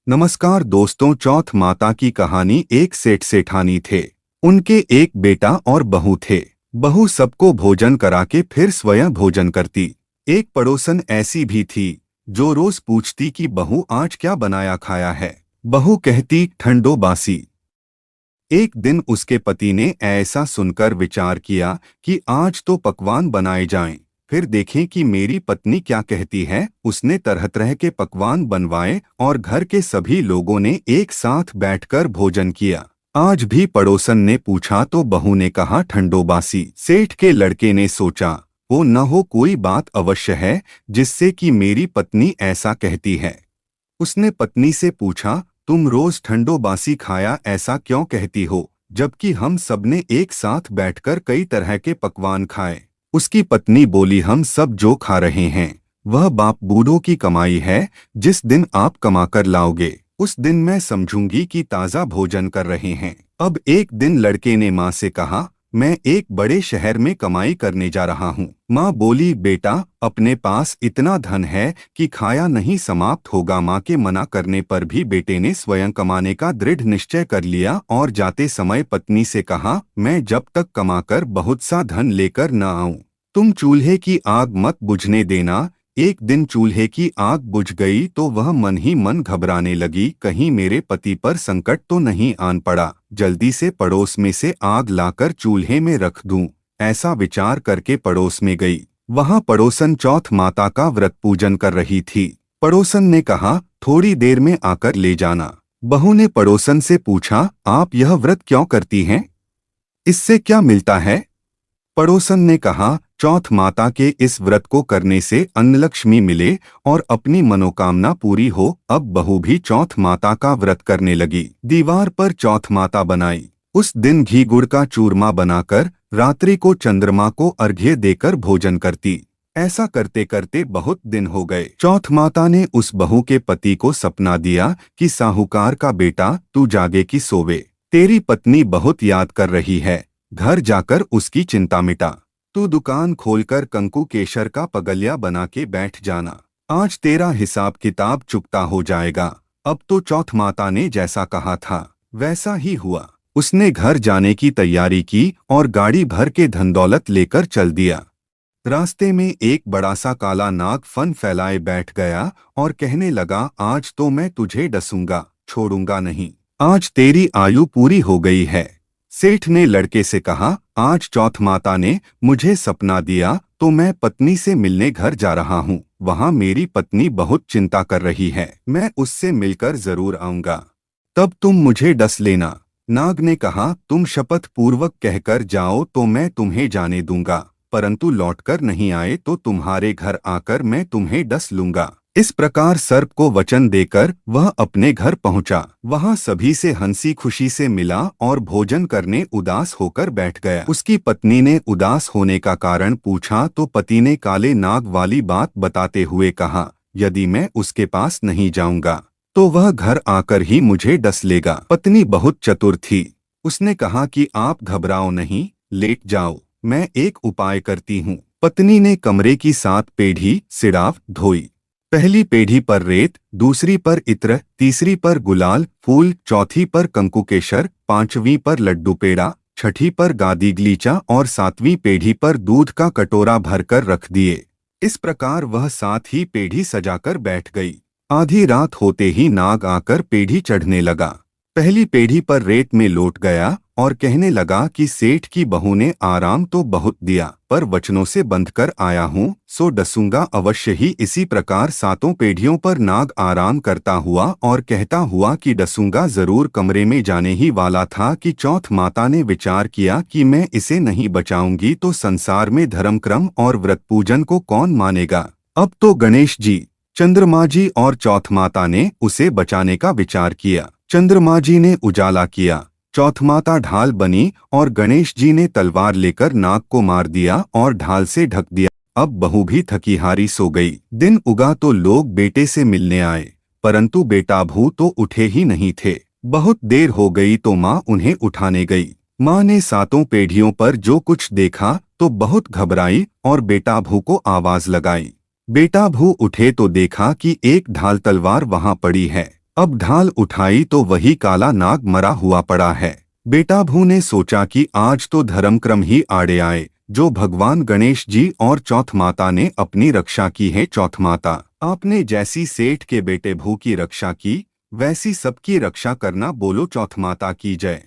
नमस्कार दोस्तों। चौथ माता की कहानी। एक सेठ सेठानी थे। उनके एक बेटा और बहू थे। बहू सबको भोजन करा के फिर स्वयं भोजन करती। एक पड़ोसन ऐसी भी थी जो रोज पूछती कि बहू आज क्या बनाया खाया है। बहू कहती ठंडो बासी। एक दिन उसके पति ने ऐसा सुनकर विचार किया कि आज तो पकवान बनाए जाएं। फिर देखें कि मेरी पत्नी क्या कहती है। उसने तरह तरह के पकवान बनवाए और घर के सभी लोगों ने एक साथ बैठकर भोजन किया। आज भी पड़ोसन ने पूछा तो बहू ने कहा ठंडो बासी। सेठ के लड़के ने सोचा वो न हो कोई बात अवश्य है जिससे कि मेरी पत्नी ऐसा कहती है। उसने पत्नी से पूछा तुम रोज ठंडो बासी खाया ऐसा क्यों कहती हो, जबकि हम सबने एक साथ बैठकर कई तरह के पकवान खाए। उसकी पत्नी बोली हम सब जो खा रहे हैं वह बाप बूढ़ों की कमाई है। जिस दिन आप कमाकर लाओगे उस दिन मैं समझूंगी कि ताज़ा भोजन कर रहे हैं। अब एक दिन लड़के ने माँ से कहा मैं एक बड़े शहर में कमाई करने जा रहा हूँ। माँ बोली बेटा अपने पास इतना धन है कि खाया नहीं समाप्त होगा। माँ के मना करने पर भी बेटे ने स्वयं कमाने का दृढ़ निश्चय कर लिया और जाते समय पत्नी से कहा मैं जब तक कमाकर बहुत सा धन लेकर न आऊं तुम चूल्हे की आग मत बुझने देना। एक दिन चूल्हे की आग बुझ गई तो वह मन ही मन घबराने लगी, कहीं मेरे पति पर संकट तो नहीं आन पड़ा। जल्दी से पड़ोस में से आग लाकर चूल्हे में रख दूं, ऐसा विचार करके पड़ोस में गई। वहां पड़ोसन चौथ माता का व्रत पूजन कर रही थी। पड़ोसन ने कहा थोड़ी देर में आकर ले जाना। बहू ने पड़ोसन से पूछा आप यह व्रत क्यों करती हैं, इससे क्या मिलता है। पड़ोसन ने कहा चौथ माता के इस व्रत को करने से अन्नलक्ष्मी मिले और अपनी मनोकामना पूरी हो। अब बहू भी चौथ माता का व्रत करने लगी। दीवार पर चौथ माता बनाई। उस दिन घी गुड़ का चूरमा बनाकर रात्रि को चंद्रमा को अर्घ्य देकर भोजन करती। ऐसा करते करते बहुत दिन हो गए। चौथ माता ने उस बहू के पति को सपना दिया कि साहूकार का बेटा तू जागे कि सोवे, तेरी पत्नी बहुत याद कर रही है, घर जाकर उसकी चिंता मिटा। तू दुकान खोलकर कंकु केशर का पगलिया बना के बैठ जाना, आज तेरा हिसाब किताब चुकता हो जाएगा। अब तो चौथ माता ने जैसा कहा था वैसा ही हुआ। उसने घर जाने की तैयारी की और गाड़ी भर के धन दौलत लेकर चल दिया। रास्ते में एक बड़ा सा काला नाग फन फैलाए बैठ गया और कहने लगा आज तो मैं तुझे डसूंगा, छोड़ूंगा नहीं, आज तेरी आयु पूरी हो गई है। सेठ ने लड़के से कहा आज चौथ माता ने मुझे सपना दिया तो मैं पत्नी से मिलने घर जा रहा हूँ। वहाँ मेरी पत्नी बहुत चिंता कर रही है, मैं उससे मिलकर जरूर आऊंगा, तब तुम मुझे डस लेना। नाग ने कहा तुम शपथ पूर्वक कहकर जाओ तो मैं तुम्हें जाने दूंगा, परंतु लौटकर नहीं आए तो तुम्हारे घर आकर मैं तुम्हें डस लूंगा। इस प्रकार सर्प को वचन देकर वह अपने घर पहुंचा। वहां सभी से हंसी खुशी से मिला और भोजन करने उदास होकर बैठ गया। उसकी पत्नी ने उदास होने का कारण पूछा तो पति ने काले नाग वाली बात बताते हुए कहा यदि मैं उसके पास नहीं जाऊंगा तो वह घर आकर ही मुझे डस लेगा। पत्नी बहुत चतुर थी। उसने कहा कि आप घबराओ नहीं, लेट जाओ, मैं एक उपाय करती हूँ। पत्नी ने कमरे की 7 पेढ़ी सिड़ाव धोई। पहली पेढ़ी पर रेत, दूसरी पर इत्र, तीसरी पर गुलाल फूल, चौथी पर कंकु केशर, 5वीं पर लड्डू पेड़ा, छठी पर गादी गलीचा और 7वीं पेढ़ी पर दूध का कटोरा भरकर रख दिए। इस प्रकार वह 7 ही पेढ़ी सजाकर बैठ गई। आधी रात होते ही नाग आकर पेढ़ी चढ़ने लगा। पहली पेढ़ी पर रेत में लौट गया और कहने लगा कि सेठ की बहू ने आराम तो बहुत दिया पर वचनों से बंधकर आया हूँ सो डसूंगा अवश्य ही। इसी प्रकार 7 पेढ़ियों पर नाग आराम करता हुआ और कहता हुआ कि डसूंगा जरूर कमरे में जाने ही वाला था कि चौथ माता ने विचार किया कि मैं इसे नहीं बचाऊंगी तो संसार में धर्मक्रम और व्रत पूजन को कौन मानेगा। अब तो गणेश जी, चंद्रमा जी और चौथ माता ने उसे बचाने का विचार किया। चंद्रमा जी ने उजाला किया, चौथ माता ढाल बनी और गणेश जी ने तलवार लेकर नाग को मार दिया और ढाल से ढक दिया। अब बहू भी थकी हारी सो गई। दिन उगा तो लोग बेटे से मिलने आए, परंतु बेटा बहू तो उठे ही नहीं थे। बहुत देर हो गई तो माँ उन्हें उठाने गई। माँ ने 7 पेढ़ियों पर जो कुछ देखा तो बहुत घबराई और बेटा बहू को आवाज लगाई। बेटा बहू उठे तो देखा कि एक ढाल तलवार वहां पड़ी है। अब ढाल उठाई तो वही काला नाग मरा हुआ पड़ा है। बेटा भू ने सोचा कि आज तो धर्मक्रम ही आड़े आए। जो भगवान गणेश जी और चौथ माता ने अपनी रक्षा की है। चौथ माता, आपने जैसी सेठ के बेटे भू की रक्षा की, वैसी सबकी रक्षा करना। बोलो चौथ माता की जय।